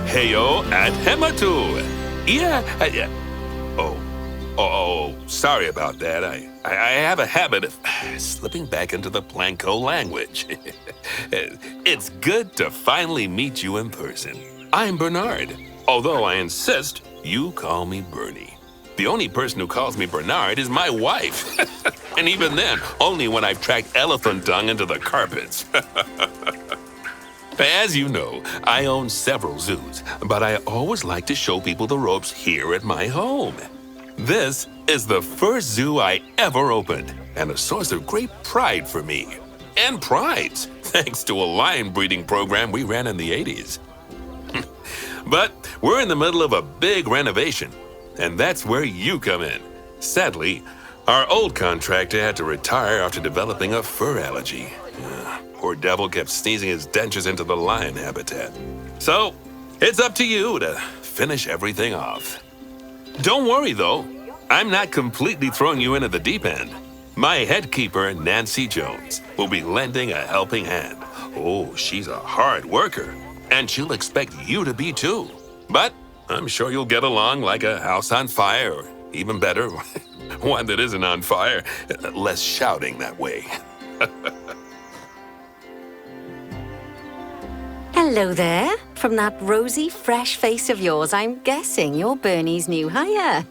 Heyo at Hematu. Yeah, sorry about that. I have a habit of slipping back into the Planko language. It's good to finally meet you in person. I'm Bernard, although I insist you call me Bernie. The only person who calls me Bernard is my wife. And even then, only when I've tracked elephant dung into the carpets. As you know, I own several zoos, but I always like to show people the ropes here at my home. This is the first zoo I ever opened, and a source of great pride for me. And prides, thanks to a lion breeding program we ran in the 80s. But we're in the middle of a big renovation, and that's where you come in. Sadly, our old contractor had to retire after developing a fur allergy. Poor devil kept sneezing his dentures into the lion habitat. So, it's up to you to finish everything off. Don't worry, though. I'm not completely throwing you in at the deep end. My head keeper, Nancy Jones, will be lending a helping hand. Oh, she's a hard worker, and she'll expect you to be too. But I'm sure you'll get along like a house on fire, or even better, one that isn't on fire. Less shouting that way. Hello there. From that rosy, fresh face of yours, I'm guessing you're Bernie's new hire.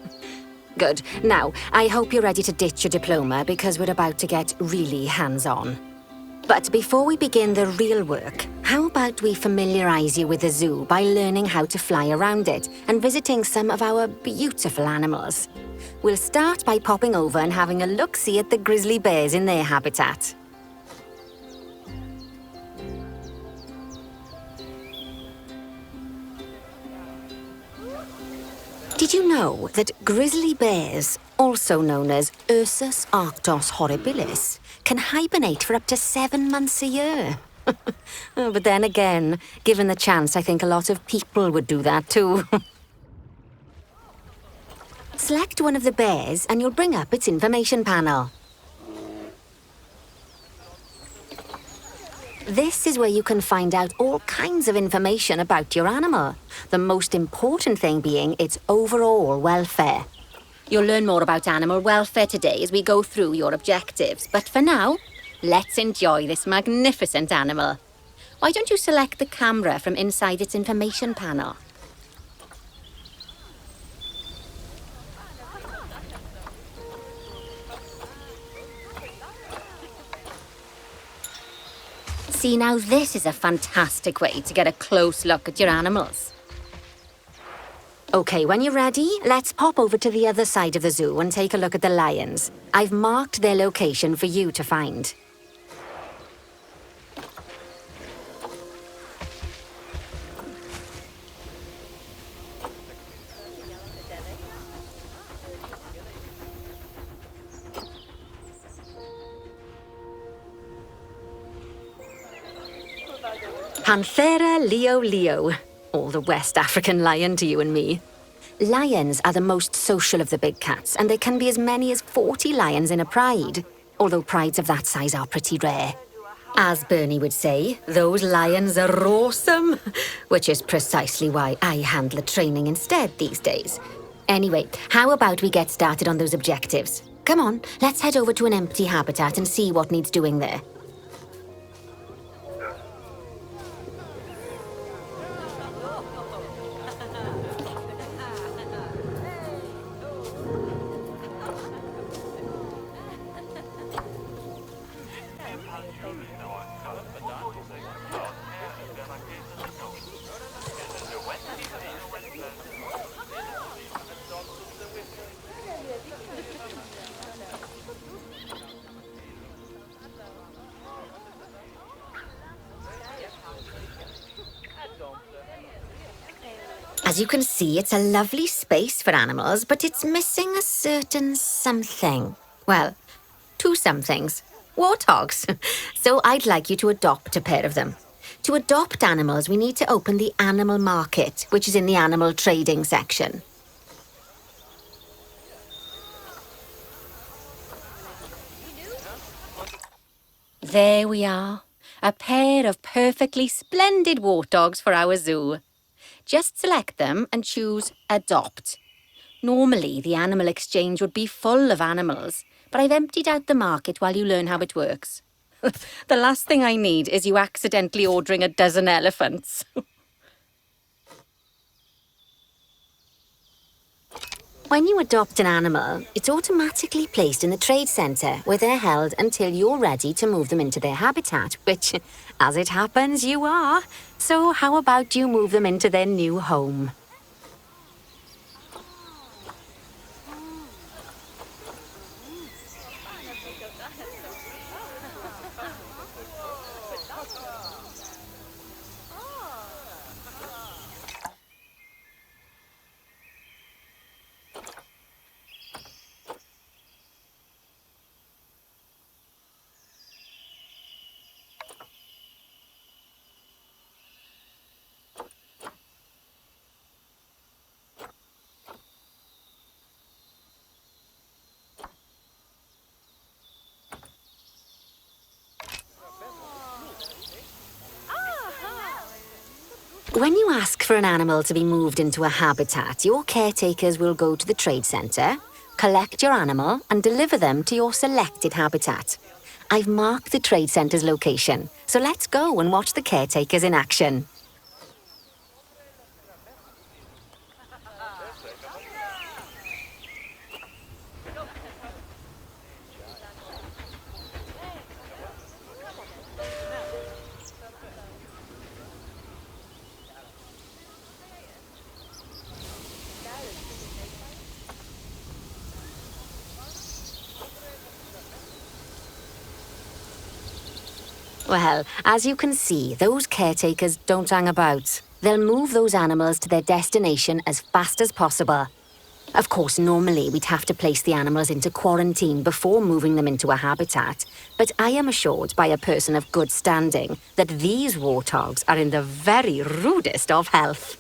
Good. Now, I hope you're ready to ditch your diploma because we're about to get really hands-on. But before we begin the real work, how about we familiarize you with the zoo by learning how to fly around it and visiting some of our beautiful animals? We'll start by popping over and having a look-see at the grizzly bears in their habitat. Did you know that grizzly bears, also known as Ursus arctos horribilis, can hibernate for up to 7 months a year? But then again, given the chance, I think a lot of people would do that too. Select one of the bears and you'll bring up its information panel. This is where you can find out all kinds of information about your animal. The most important thing being its overall welfare. You'll learn more about animal welfare today as we go through your objectives. But for now, let's enjoy this magnificent animal. Why don't you select the camera from inside its information panel? See, now this is a fantastic way to get a close look at your animals. Okay, when you're ready, let's pop over to the other side of the zoo and take a look at the lions. I've marked their location for you to find. Panthera leo leo, or the West African lion to you and me. Lions are the most social of the big cats, and there can be as many as 40 lions in a pride, although prides of that size are pretty rare. As Bernie would say, those lions are awesome, which is precisely why I handle the training instead these days. Anyway, how about we get started on those objectives? Come on, let's head over to an empty habitat and see what needs doing there. As you can see, it's a lovely space for animals, but it's missing a certain something. Well, 2 somethings. Warthogs. So I'd like you to adopt a pair of them. To adopt animals, we need to open the animal market, which is in the animal trading section. There we are. A pair of perfectly splendid warthogs for our zoo. Just select them and choose Adopt. Normally, the animal exchange would be full of animals, but I've emptied out the market while you learn how it works. The last thing I need is you accidentally ordering a dozen elephants. When you adopt an animal, it's automatically placed in the trade centre where they're held until you're ready to move them into their habitat, which, as it happens, you are. So how about you move them into their new home? When you ask for an animal to be moved into a habitat, your caretakers will go to the trade centre, collect your animal and deliver them to your selected habitat. I've marked the trade centre's location, so let's go and watch the caretakers in action. Well, as you can see, those caretakers don't hang about. They'll move those animals to their destination as fast as possible. Of course, normally we'd have to place the animals into quarantine before moving them into a habitat, but I am assured by a person of good standing that these warthogs are in the very rudest of health.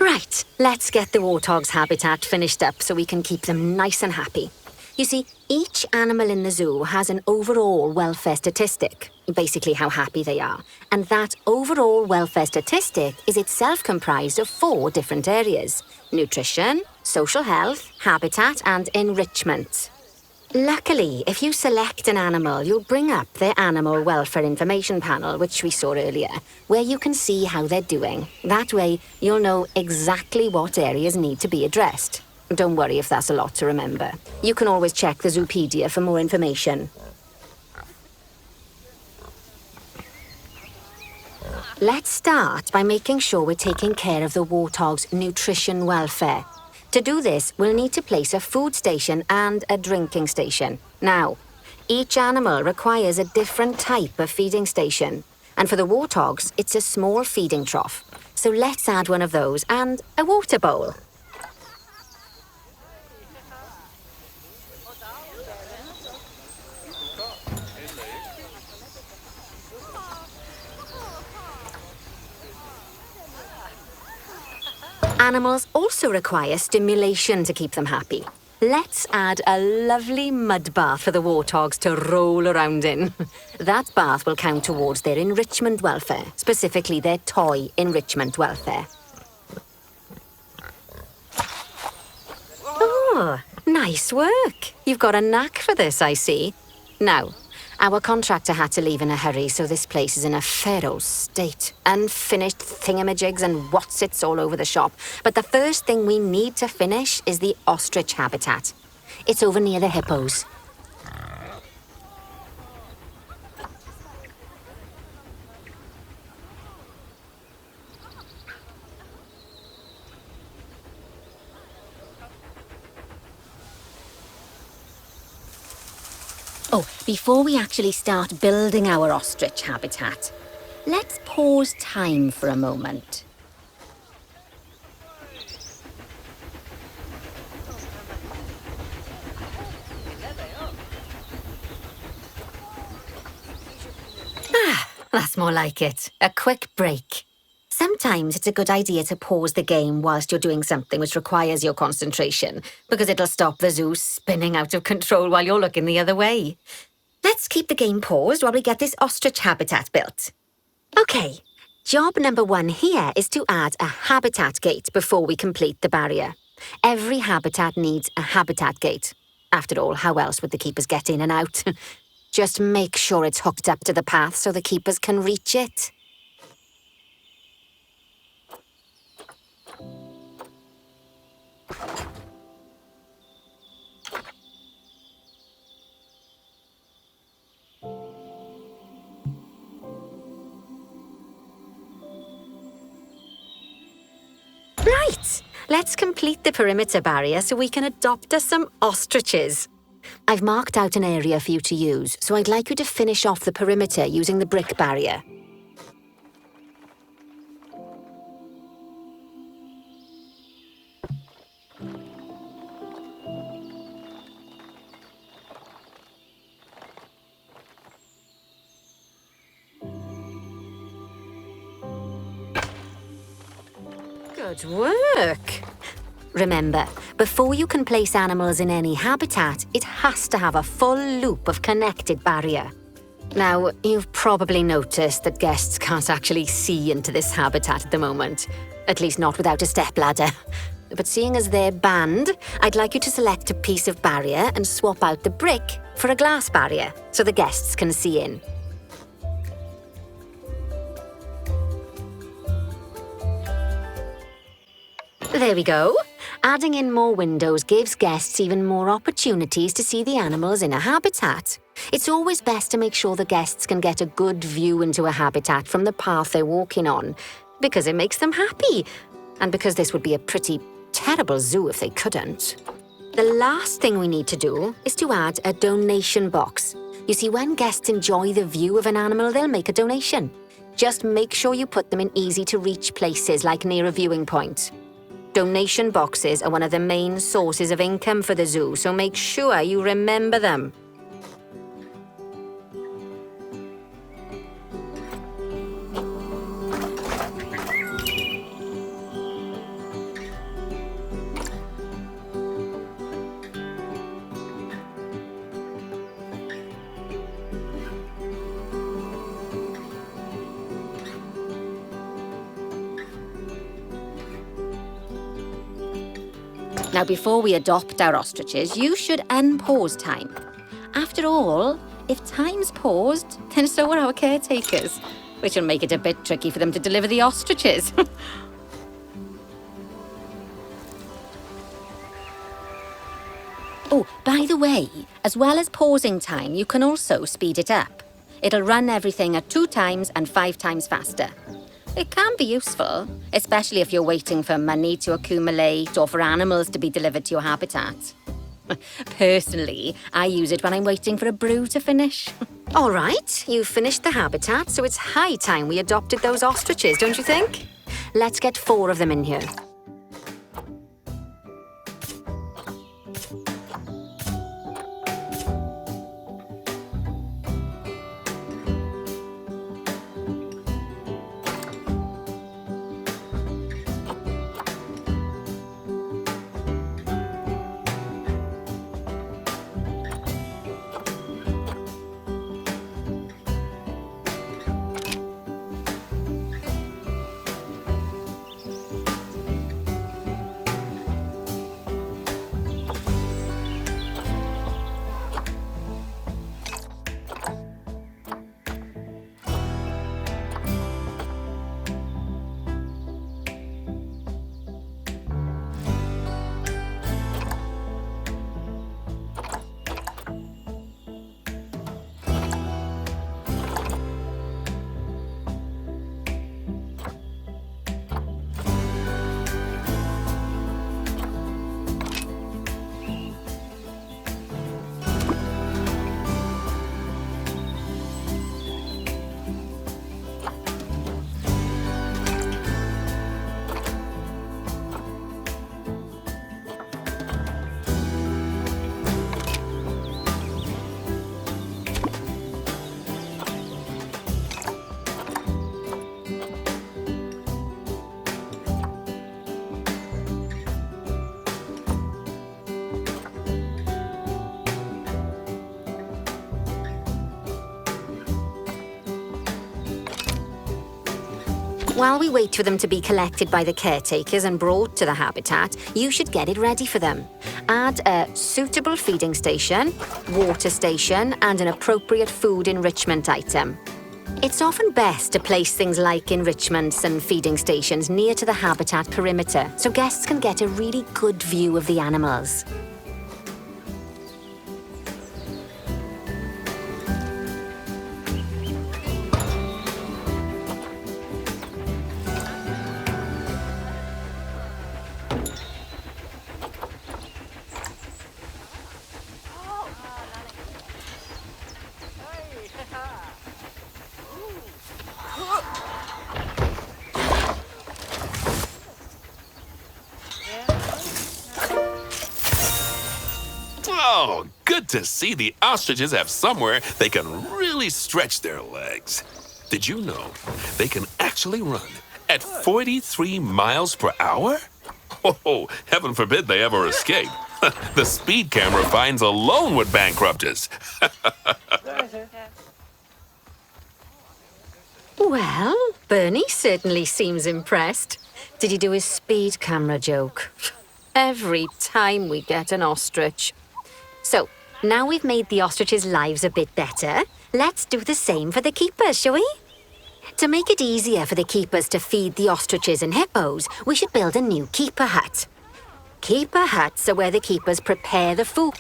Right, let's get the warthog's habitat finished up so we can keep them nice and happy. You see, each animal in the zoo has an overall welfare statistic, basically how happy they are. And that overall welfare statistic is itself comprised of 4 different areas: nutrition, social health, habitat, and enrichment. Luckily, if you select an animal, you'll bring up their animal welfare information panel, which we saw earlier, where you can see how they're doing. That way, you'll know exactly what areas need to be addressed. Don't worry if that's a lot to remember. You can always check the Zoopedia for more information. Let's start by making sure we're taking care of the warthog's nutrition welfare. To do this, we'll need to place a food station and a drinking station. Now, each animal requires a different type of feeding station. And for the warthogs, it's a small feeding trough. So let's add one of those and a water bowl. Animals also require stimulation to keep them happy. Let's add a lovely mud bath for the warthogs to roll around in. That bath will count towards their enrichment welfare, specifically their toy enrichment welfare. Oh, nice work. You've got a knack for this, I see. Now, our contractor had to leave in a hurry, so this place is in a fair old state. Unfinished thingamajigs and whatsits all over the shop. But the first thing we need to finish is the ostrich habitat. It's over near the hippos. Oh, before we actually start building our ostrich habitat, let's pause time for a moment. That's more like it. A quick break. Sometimes it's a good idea to pause the game whilst you're doing something which requires your concentration, because it'll stop the zoo spinning out of control while you're looking the other way. Let's keep the game paused while we get this ostrich habitat built. Okay, Job number 1 here is to add a habitat gate before we complete the barrier. Every habitat needs a habitat gate. After all, how else would the keepers get in and out? Just make sure it's hooked up to the path so the keepers can reach it. Right, let's complete the perimeter barrier so we can adopt us some ostriches. I've marked out an area for you to use, so I'd like you to finish off the perimeter using the brick barrier. Good work! Remember, before you can place animals in any habitat, it has to have a full loop of connected barrier. Now, you've probably noticed that guests can't actually see into this habitat at the moment. At least not without a stepladder. But seeing as they're banned, I'd like you to select a piece of barrier and swap out the brick for a glass barrier so the guests can see in. There we go. Adding in more windows gives guests even more opportunities to see the animals in a habitat. It's always best to make sure the guests can get a good view into a habitat from the path they're walking on, because it makes them happy, and because this would be a pretty terrible zoo if they couldn't. The last thing we need to do is to add a donation box. You see, when guests enjoy the view of an animal, they'll make a donation. Just make sure you put them in easy-to-reach places, like near a viewing point. Donation boxes are one of the main sources of income for the zoo, so make sure you remember them. Now, before we adopt our ostriches, you should unpause time. After all, if time's paused, then so are our caretakers, which will make it a bit tricky for them to deliver the ostriches. Oh, by the way, as well as pausing time, you can also speed it up. It'll run everything at 2 times and 5 times faster. It can be useful, especially if you're waiting for money to accumulate or for animals to be delivered to your habitat. Personally, I use it when I'm waiting for a brew to finish. All right, you've finished the habitat, so it's high time we adopted those ostriches, don't you think? Let's get 4 of them in here. While we wait for them to be collected by the caretakers and brought to the habitat, you should get it ready for them. Add a suitable feeding station, water station, and an appropriate food enrichment item. It's often best to place things like enrichments and feeding stations near to the habitat perimeter so guests can get a really good view of the animals. Oh, good to see the ostriches have somewhere they can really stretch their legs. Did you know they can actually run at 43 miles per hour? Oh, heaven forbid they ever escape. The speed camera fines alone would bankrupt us. Well, Bernie certainly seems impressed. Did he do his speed camera joke? Every time we get an ostrich. So, now we've made the ostriches' lives a bit better, let's do the same for the keepers, shall we? To make it easier for the keepers to feed the ostriches and hippos, we should build a new keeper hut. Keeper huts are where the keepers prepare the food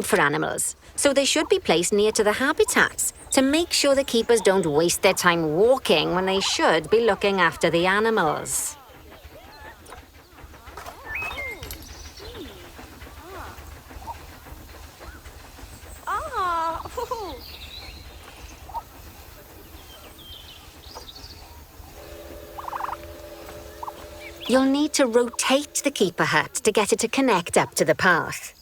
for animals, so they should be placed near to the habitats to make sure the keepers don't waste their time walking when they should be looking after the animals. You'll need to rotate the keeper hut to get it to connect up to the path.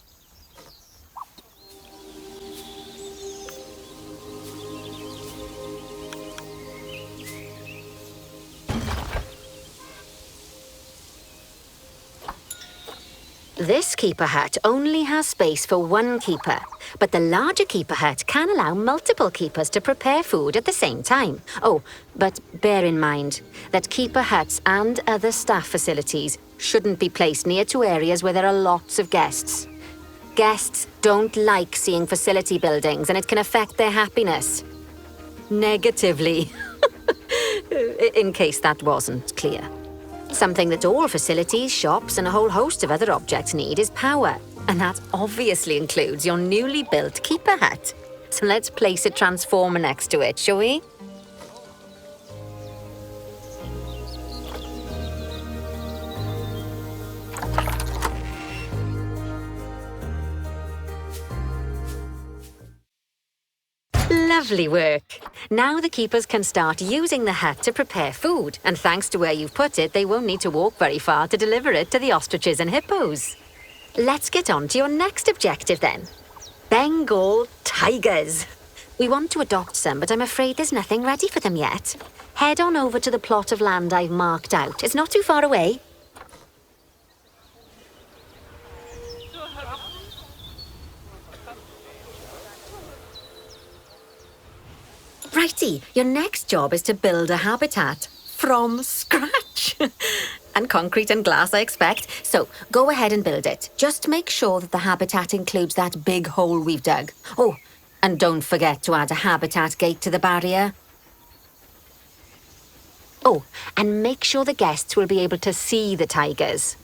This keeper hut only has space for one keeper, but the larger keeper hut can allow multiple keepers to prepare food at the same time. Oh, but bear in mind that keeper huts and other staff facilities shouldn't be placed near to areas where there are lots of guests. Guests don't like seeing facility buildings, and it can affect their happiness. Negatively. In case that wasn't clear. Something that all facilities, shops, and a whole host of other objects need is power. And that obviously includes your newly built keeper hut. So let's place a transformer next to it, shall we? Lovely work. Now the keepers can start using the hut to prepare food, and thanks to where you've put it, they won't need to walk very far to deliver it to the ostriches and hippos. Let's get on to your next objective then. Bengal tigers. We want to adopt some, but I'm afraid there's nothing ready for them yet. Head on over to the plot of land I've marked out. It's not too far away. Righty, your next job is to build a habitat from scratch. And concrete and glass, I expect. So go ahead and build it. Just make sure that the habitat includes that big hole we've dug. Oh, and don't forget to add a habitat gate to the barrier. Oh, and make sure the guests will be able to see the tigers.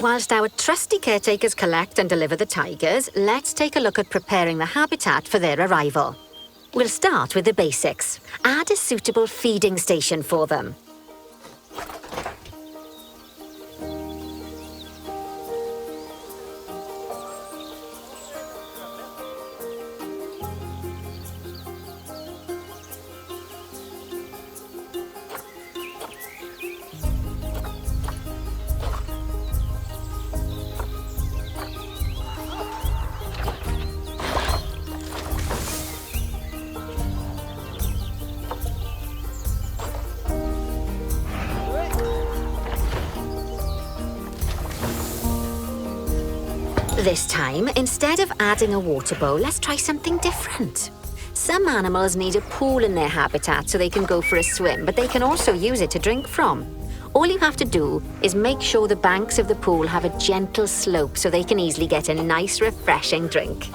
Whilst our trusty caretakers collect and deliver the tigers, let's take a look at preparing the habitat for their arrival. We'll start with the basics. Add a suitable feeding station for them. This time, instead of adding a water bowl, let's try something different. Some animals need a pool in their habitat so they can go for a swim, but they can also use it to drink from. All you have to do is make sure the banks of the pool have a gentle slope so they can easily get a nice, refreshing drink.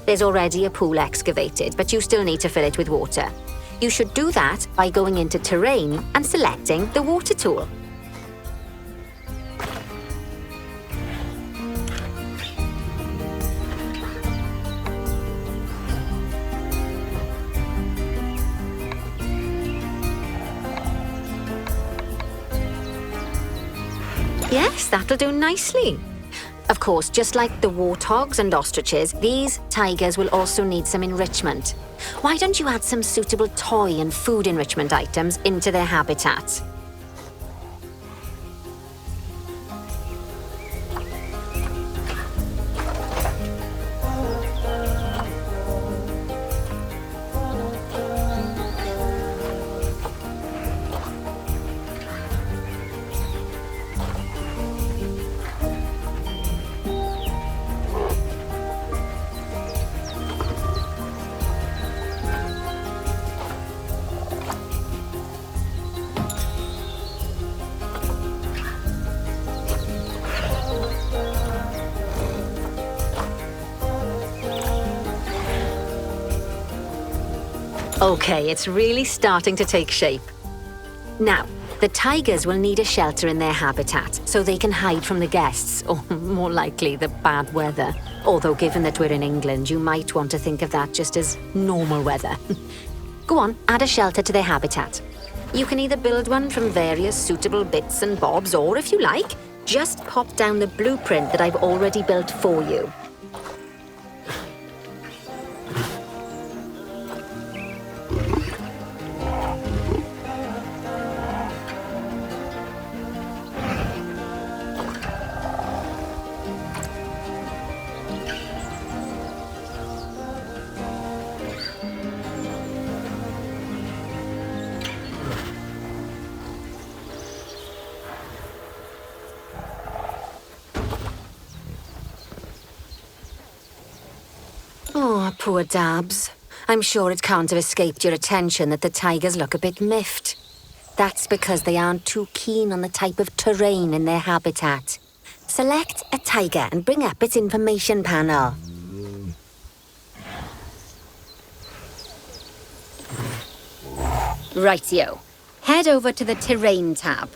There's already a pool excavated, but you still need to fill it with water. You should do that by going into Terrain and selecting the water tool. Yes, that'll do nicely. Of course, just like the warthogs and ostriches, these tigers will also need some enrichment. Why don't you add some suitable toy and food enrichment items into their habitat? Okay, it's really starting to take shape. Now, the tigers will need a shelter in their habitat so they can hide from the guests, or more likely, the bad weather. Although, given that we're in England, you might want to think of that just as normal weather. Go on, add a shelter to their habitat. You can either build one from various suitable bits and bobs, or if you like, just pop down the blueprint that I've already built for you. Oh, poor Dabs. I'm sure it can't have escaped your attention that the tigers look a bit miffed. That's because they aren't too keen on the type of terrain in their habitat. Select a tiger and bring up its information panel. Rightio. Head over to the Terrain tab.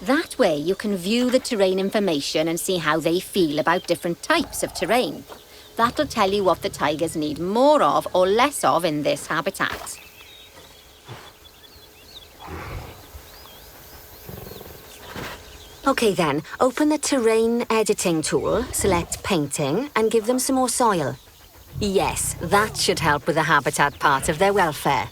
That way you can view the terrain information and see how they feel about different types of terrain. That'll tell you what the tigers need more of or less of in this habitat. Okay then, open the terrain editing tool, select painting, and give them some more soil. Yes, that should help with the habitat part of their welfare.